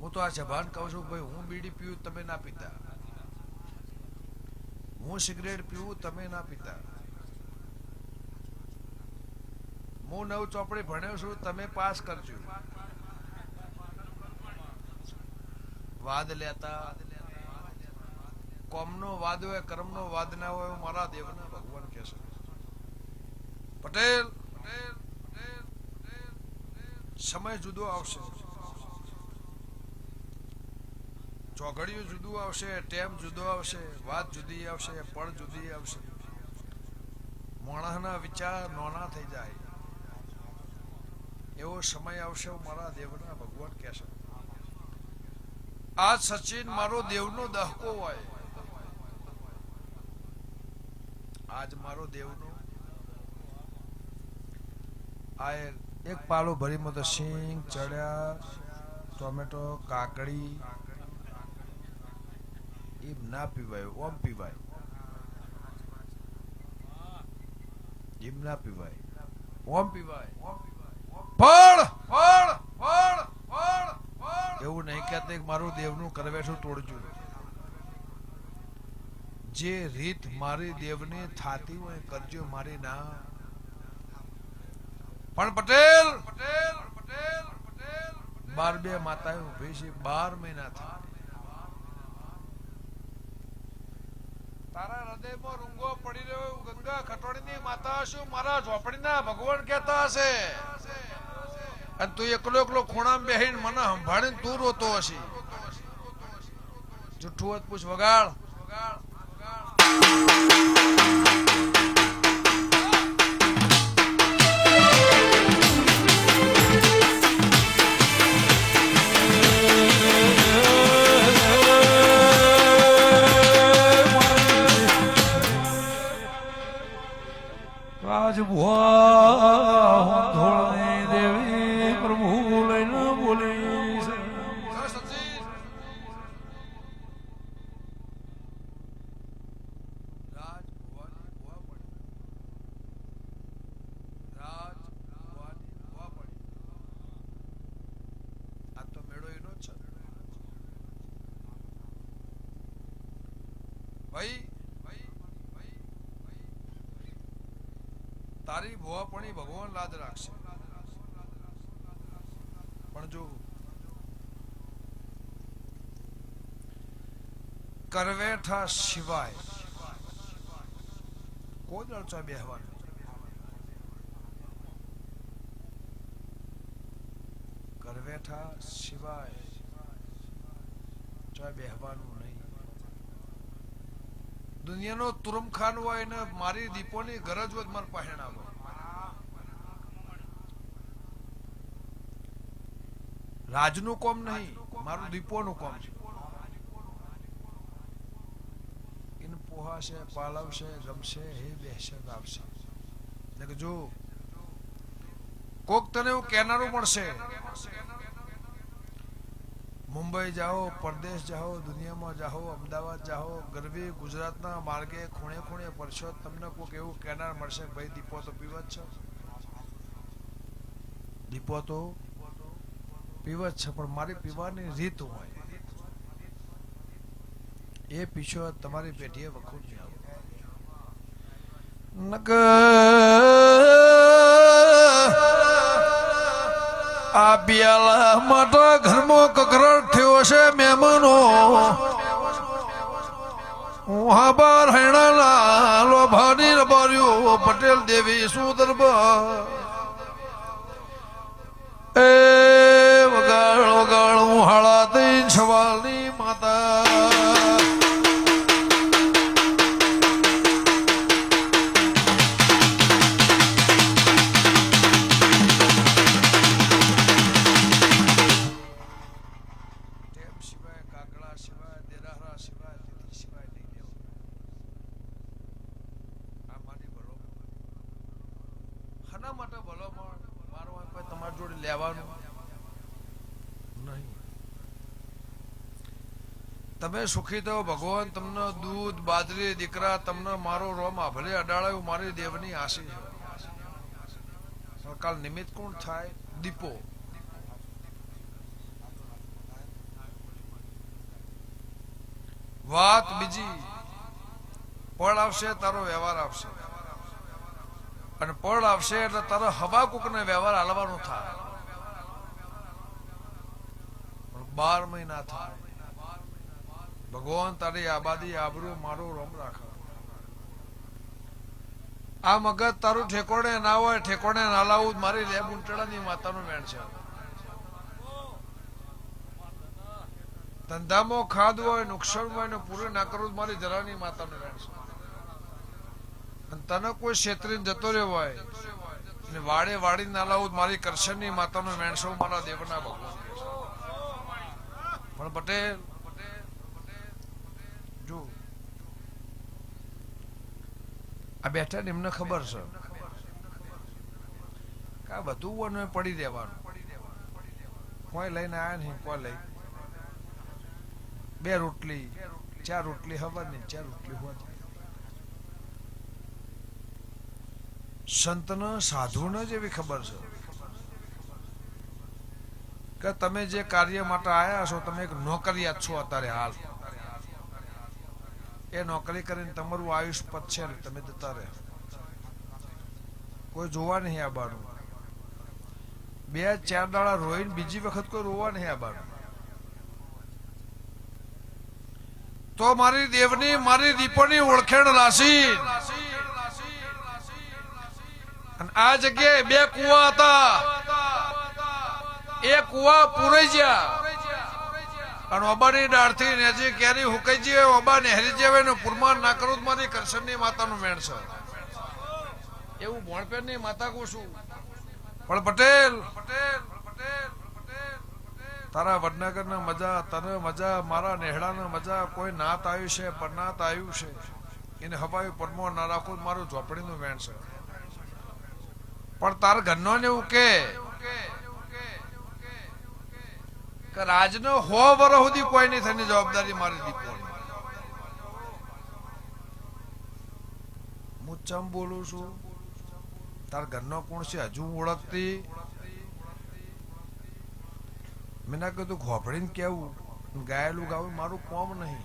હું તો આ જબાન કહું છું ભાઈ, હું બીડી પીવું તમે ના પીતા, હું સિગરેટ પીવું તમે ના પીતા, હું 9 ચોપડી ભણ્યો છું તમે પાસ કરજો. વાદ લેતા કોમનો વાદ હોય કર્મનો વાદ ના હોય એવું મારા દેવના ભગવાન કહે છે. પટેલ સમય જુદો આવશે, ચોઘડિયું જુદું આવશે, ટેમ જુદો આવશે, વાત જુદી આવશે, પળ જુદી આવશે, માણસના વિચાર નોના થઈ જાય એવો સમય આવશે મારા દેવના ભગવાન કહે છે. આજ સચિન મારો દેવનો દહકો હોય, આજ મારો દેવનો આ એક પાલો ભરી મત સિંગ ચડ્યા ટોમેટો કાકડી એમ ના પીવાય, ઓમ પીવાય, એમ ના પીવાય, ઓમ પીવાય. ફળ ફળ ફળ ફળ એવું નહીં કહેતા મારું દેવનું કરવેઠું તોડજો. જે રીત મારી દેવની થાતી હોય કરજો, મારી ના. પણ પટેલ 12 માતા ઉભી છે, 12 મહિના થાય તારા હૃદયમાં રૂંગો પડી રહ્યો ગંગા ખટોડીની માતા શું મારા ઝોપડીના ભગવાન કહેતા હશે, અને તું એકલો એકલો ખૂણામાં બેહીને મને સંભાળીને તું રોતો હશે. જુઠ્ઠું હોત પૂછ વગાડ. ધોળની દેવી પ્રભુ લઈને બોલી છે. આ તો મેળો એનો જ છે ભાઈ. તારી ભોવાપણી ભગવાન લાદ રાખશે, પણ જો કરવેઠા સિવાય કોઈ દળચા બેહવાનું, કરવેઠા સિવાય ચા બેહવાનું નહીં. દુનિયાનો તુરમખાન હોય ને મારી દીપોની ગરજ હોય મારે પહેણાવો. રાજનું કોમ નહીં, મારું દીપોનું કોમ છે. એને પોહાશે, પાલવશે, ગમશે, હે બેસે આવશે. જો કોક તને એવું કહેનારું મળશે, મુંબઈ જાઓ, પરદેશ જાઓ, દુનિયામાં જાઓ, અમદાવાદ જાઓ, ગરવી ગુજરાતના માર્ગે ખૂણે ખૂણે પરશો, તમને કોઈક એવું કહેનાર મળશે ભાઈ દીપો તો પીવ જ છે, દીપો તો પીવ જ છે, પણ મારી પીવાની રીત હોય એ પીછો તમારી પેઢીએ વખૂટ નહીં આવે. આ બિયાલા માટે ઘરમાં કકરાટ થયો છે મહેમાનો. હું બાર હેણાના લોભાની રબાર્યો પટેલ દેવી શું દરબાર એ વગાડ વગાડ હું હાળા દઈ સવાલની માતા. તમે સુખી થો, ભગવાન તમને દૂધ બાજરી દીકરા તમને મારો રોમ આભલે અડાળ્યું મારી દેવની આશી છે. કાલ નિમિત્ત કોણ થાય? દીપો. વાત બીજી, પળ આવશે તારો વ્યવહાર આવશે, અને પળ આવશે એટલે તારો હબાકુક ને વ્યવહાર હાલવાનો થાય. 12 મહિના થાય. ભગવાન તારી આબાદી આબરૂ મારું રોમ રાખ. આ મગજ તારું ઠેકોણે ના હોય, ઠેકોણે ના લાવું, મારી લેબ ઉંટડાની માતાનું વેણ છે. ધંધામાં ખાદ હોય, નુકસાન હોય ને પૂરું ના કરવું મારી જરાની માતાનું વેણ છે. અને તને કોઈ ક્ષેત્રીને જતો રહ્યો હોય ને વાડે વાડી ના લાવું મારી કરશનની માતાનું વેણ છે. મારા દેવના ભગવાન પણ પટેલ જો આ બેઠા ને એમને ખબર છે કે આ બધું પડી દેવાનું. કોઈ લઈને આયા નહીં, કોઈ લઈ 2 રોટલી 4 રોટલી હવાની, 4 રોટલી હોવાની. સંતને સાધુને જ એવી ખબર છે કે તમે જે કાર્ય માટે આયા છો, તમે એક નોકરિયાત છો અત્યારે હાલ. એ નોકરી કરીને તમારું આયુષ પતશે ને તમે જતા રહે. કોઈ જોવા નહીં આવવાનું. 2-4 દાડા રોઈને બીજી વખત કોઈ રોવા નહીં આવવાનું. તો મારી દેવની, મારી દીપોની ઓળખેણ રાશી. અને આ જગ્યાએ 2 કુવા હતા. એ કુવા પૂરાઈ ગયા અને ઓબાની ડાળથી નેજી કેરી હુકાઈ જાય, ઓબા નહેરી જાય ને પુરમાન ના કરું મારી કરશનની માતાનું વેણ છે. એવું ભોણપેરની માતા કહું છું. પણ પટેલ તારા વડનગરના મજા, તને મજા, મારા નેહડાના મજા. કોઈ નાત આવ્યું છે, પરનાત આવ્યું છે, એને હવાયું પરમો ના રાખું મારું ઝોપડીનું વેણ છે. પણ તાર ઘરનો ને એવું કે રાજનો 100 વર્ષ સુધી કોઈ નહીં થઈને જવાબદારી મારી દીપોની. હું ચમ બોલું છું? તાર ઘરનો કોણ છે હજુ ઓળખતી? મેં ના કીધું ઘોપડીને કેવું, ગાયેલું ગાવું મારું કોમ નહીં.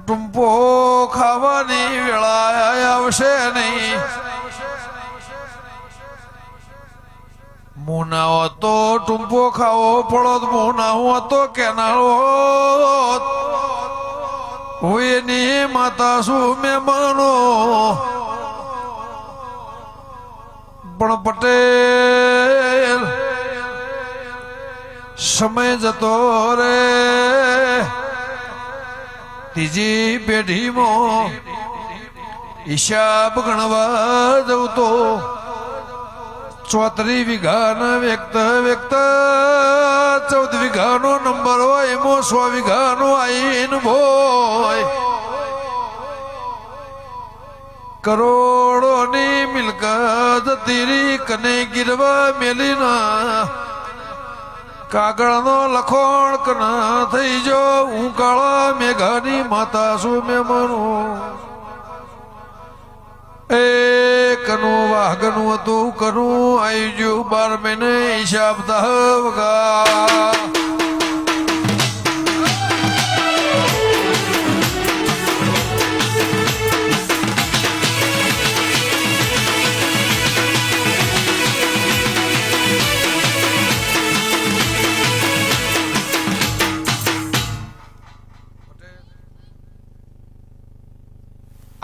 ટુંપો ખાવાની વેળા આવશે નહીં. મુનાઓ તો ટુંપો ખાવો પડો, મુનાઓ તો કેનાળો હોયની માતા શું મહેમાનો. પણ પટેલ સમય જતો રે. ત્રીજી પેઢીમાં હિસાબ ગણવા જવું તો 34 વીઘાના વ્યક્ત 14 વીઘાનો નંબર હોય, એમાં 100 વીઘાનો આઈન ભોય. કરોડોની મિલકત તીરી કને ગીરવા મેલીના કાગળનો લખોણ કના થઈ જો. હું કાળા મેઘાની માતા શું મહેમાનો. કનું વાઘનું હતું, કનું આવી ગયું 12 મહિને હિસાબ વગા.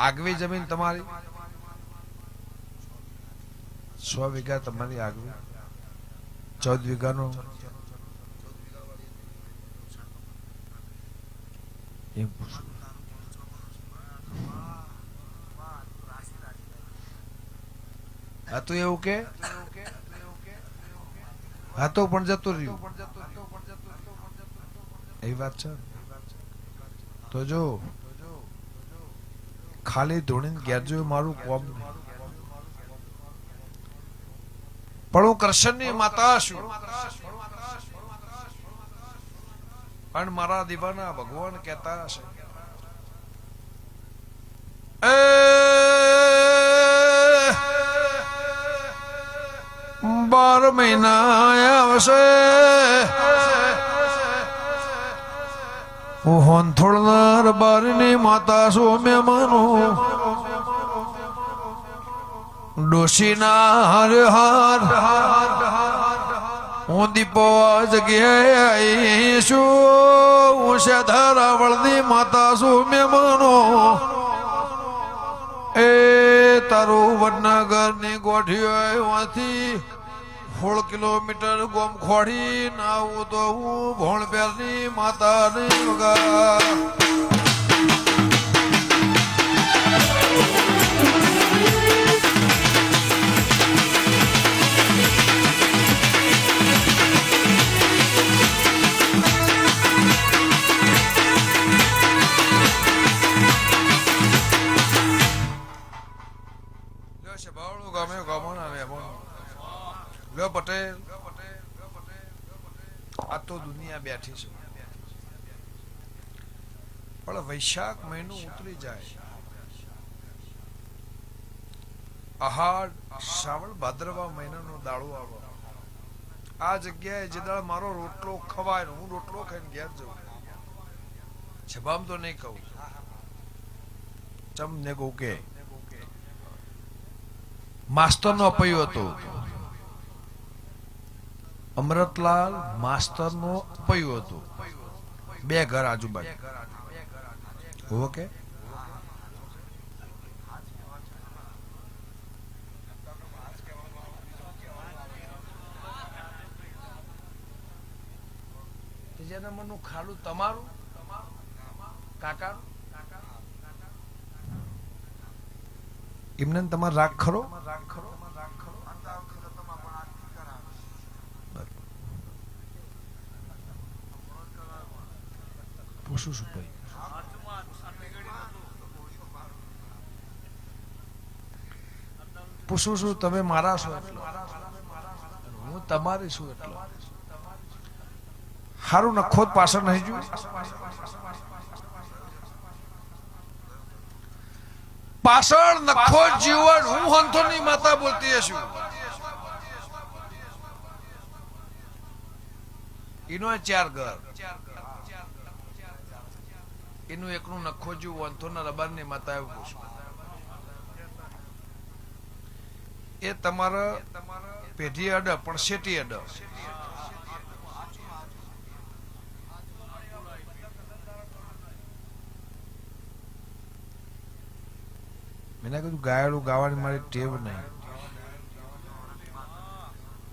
આગવી જમીન તમારી 100 વીઘા તમારી આગવી, 14 વીઘાનો એમ પૂછું. આ તો એવું કે આ તો પણ જતું રહ્યું એવી વાત છે. તો જો ખાલી ધોણીને ઘેર જોયું મારું કોમ નહીં. પણ હું કૃષ્ણની માતા છું અને મારા દીવાના ભગવાન કહેતા હશે મહિના આવશે હું હોનથોડનાર બારની માતા છું મહેમાનો ડોશીના હાર હાર હું દીપો આ જગ્યાએ આવીશું હું શેધારાવળની માતા છું મહેમાનો એ તારું વડનગરની ગોઠીઓથી 16 કિલોમીટર ગોમ ખોડી ના આવું તો હું ભોણબેરની માતાની વગા લો પટેલ આ તો દુનિયા બેઠી છે પણ વૈશાખ મહિનો ઉતરી જાય આહાડ શ્રાવણ ભાદ્રવા મહિનાનો દાડો આવે આ જગ્યાએ જે દાડ મારો રોટલો ખવાય હું રોટલો ખાઈને ઘેર જઉં છબામ તો નહીં કહું ચમ ને કહું કે માસ્તરનો અપૈયો હતો અમૃતલાલ માસ્તરનો અપૈયો હતો બે ઘર આજુબાજુ ઓકે જેના મનનું ખાડું તમારું કાકા એમને તમારે રાગ ખરો પૂછું છું ભાઈ પૂછું છું તમે મારા છો એટલો હું તમારી છું એટલો હારું નખો પાછળ નહીં જોયું પાછળ નખો જીવન હું હંથોની માતા બોલતી છું એનો 4 ઘર એનું એકનું નખો જીવ વંથોના રબારની માતા એવું પૂછું એ તમારા પેઢી અડ પણ શેટી અડ મેં કીધું ગાયેલું ગાવાની મારી ટેવ નહીં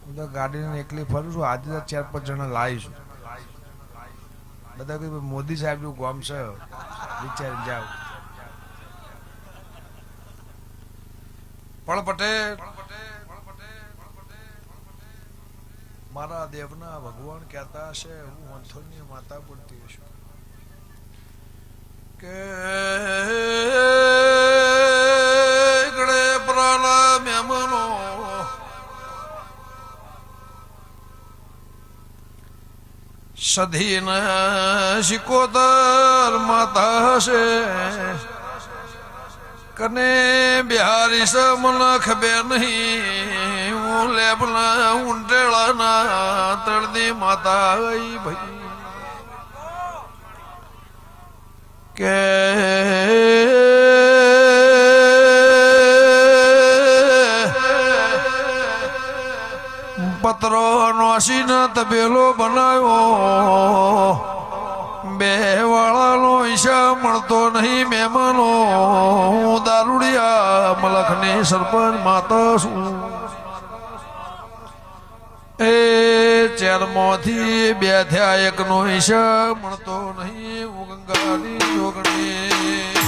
હું તો ગાડીને એકલી ફરું છું આજે 4-5 જણા લાવીશું બધા કીધું મોદી સાહેબ નું ગામ છે વિચારી જાવ પણ પટેલ મારા દેવના ભગવાન કહેતા હશે હું વંથોની માતા બોલતી છું કે ગળે પ્રાલા મહેમાનો સધીન શિકોતર માતા હશે કને બિહારી સ મને ખબર નહીં હું લેબલા ઊંટેળાના તળની માતા ગઈ ભાઈ કે પત્રો નોસીને તબેલો બનાવ્યો બે વાળાનો ઈશા મળતો નહીં મહેમાનો હું દારૂડિયા મલખની સરપંચ માતા છું એ 4 માંથી 2 થયા એકનો ઈશા મળતો નહીં હું ગંગાની જોગણી